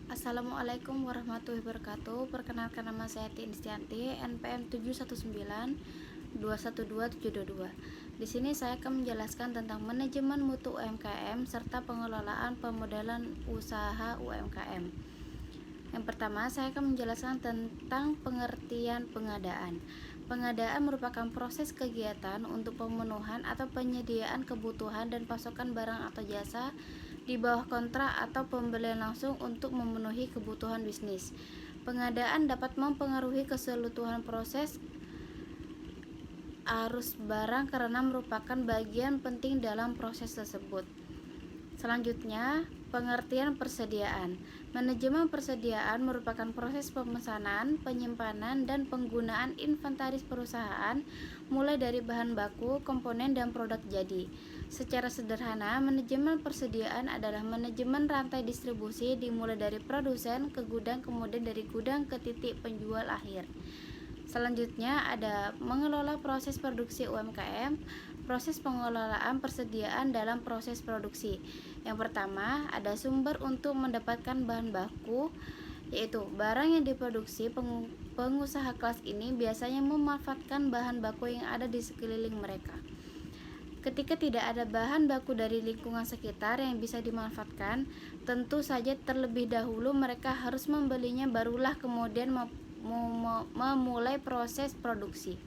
Assalamualaikum warahmatullahi wabarakatuh. Perkenalkan, nama saya Tien Stianti, NPM 719212722. Di sini saya akan menjelaskan tentang manajemen mutu UMKM serta pengelolaan pemodalan usaha UMKM. Yang pertama, saya akan menjelaskan tentang pengertian pengadaan. Pengadaan merupakan proses kegiatan untuk pemenuhan atau penyediaan kebutuhan dan pasokan barang atau jasa di bawah kontrak atau pembelian langsung untuk memenuhi kebutuhan bisnis. Pengadaan dapat mempengaruhi keseluruhan proses arus barang karena merupakan bagian penting dalam proses tersebut. Selanjutnya, pengertian persediaan. Manajemen persediaan merupakan proses pemesanan, penyimpanan, dan penggunaan inventaris perusahaan mulai dari bahan baku, komponen, dan produk jadi. Secara sederhana, manajemen persediaan adalah manajemen rantai distribusi dimulai dari produsen ke gudang, kemudian dari gudang ke titik penjual akhir. Selanjutnya ada mengelola proses produksi UMKM, proses pengelolaan persediaan dalam proses produksi. Yang pertama, ada sumber untuk mendapatkan bahan baku, yaitu barang yang diproduksi. Pengusaha kelas ini biasanya memanfaatkan bahan baku yang ada di sekeliling mereka. Ketika tidak ada bahan baku dari lingkungan sekitar yang bisa dimanfaatkan, tentu saja terlebih dahulu mereka harus membelinya, barulah kemudian memulai proses produksi.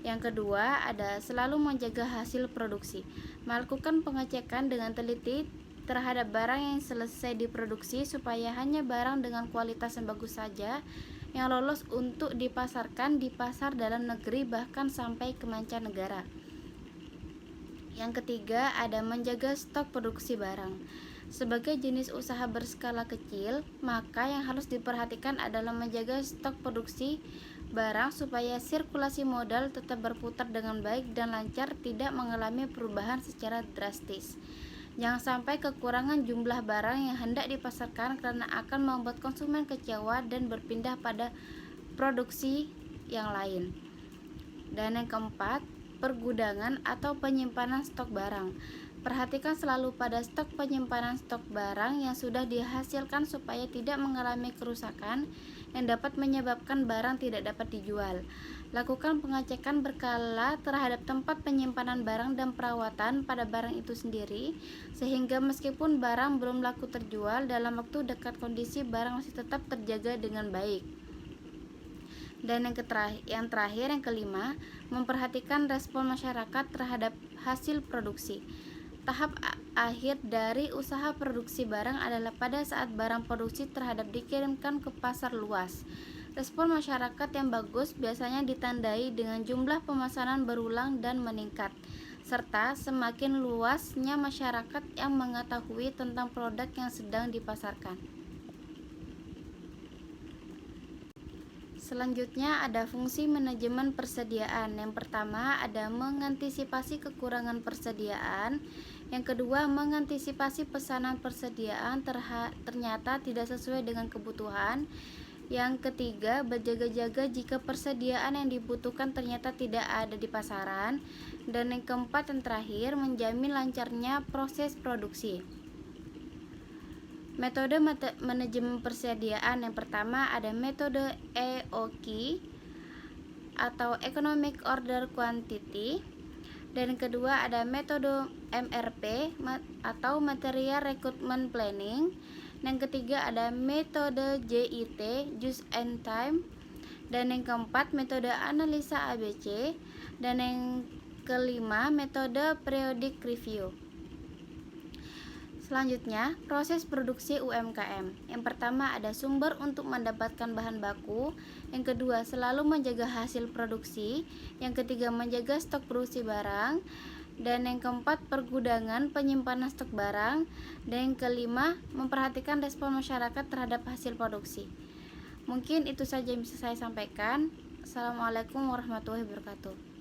Yang kedua, ada selalu menjaga hasil produksi. Melakukan pengecekan dengan teliti terhadap barang yang selesai diproduksi supaya hanya barang dengan kualitas yang bagus saja yang lolos untuk dipasarkan di pasar dalam negeri bahkan sampai ke mancanegara. Yang ketiga, ada menjaga stok produksi barang. Sebagai jenis usaha berskala kecil, maka yang harus diperhatikan adalah menjaga stok produksi barang supaya sirkulasi modal tetap berputar dengan baik dan lancar, tidak mengalami perubahan secara drastis. Jangan sampai kekurangan jumlah barang yang hendak dipasarkan karena akan membuat konsumen kecewa dan berpindah pada produksi yang lain. Dan yang keempat, pergudangan atau penyimpanan stok barang. Perhatikan selalu pada stok penyimpanan stok barang yang sudah dihasilkan supaya tidak mengalami kerusakan yang dapat menyebabkan barang tidak dapat dijual. Lakukan pengecekan berkala terhadap tempat penyimpanan barang dan perawatan pada barang itu sendiri, sehingga meskipun barang belum laku terjual, dalam waktu dekat kondisi barang masih tetap terjaga dengan baik. Dan yang terakhir, yang kelima, memperhatikan respon masyarakat terhadap hasil produksi. Tahap akhir dari usaha produksi barang adalah pada saat barang produksi terhadap dikirimkan ke pasar luas. Respon masyarakat yang bagus biasanya ditandai dengan jumlah pemesanan berulang dan meningkat, serta semakin luasnya masyarakat yang mengetahui tentang produk yang sedang dipasarkan. Selanjutnya ada fungsi manajemen persediaan. Yang pertama ada mengantisipasi kekurangan persediaan. Yang kedua, mengantisipasi pesanan persediaan ternyata tidak sesuai dengan kebutuhan. Yang ketiga, berjaga-jaga jika persediaan yang dibutuhkan ternyata tidak ada di pasaran. Dan yang keempat, yang terakhir, menjamin lancarnya proses produksi. Metode manajemen persediaan. Yang pertama ada metode EOQ atau Economic Order Quantity, dan yang kedua ada metode MRP atau Material Recruitment Planning, dan yang ketiga ada metode JIT, Just in Time, dan yang keempat metode analisa ABC, dan yang kelima metode Periodic Review. Selanjutnya, proses produksi UMKM. Yang pertama ada sumber untuk mendapatkan bahan baku. Yang kedua, selalu menjaga hasil produksi. Yang ketiga, menjaga stok produksi barang. Dan yang keempat, pergudangan, penyimpanan stok barang. Dan yang kelima, memperhatikan respon masyarakat terhadap hasil produksi. Mungkin itu saja yang bisa saya sampaikan. Assalamualaikum warahmatullahi wabarakatuh.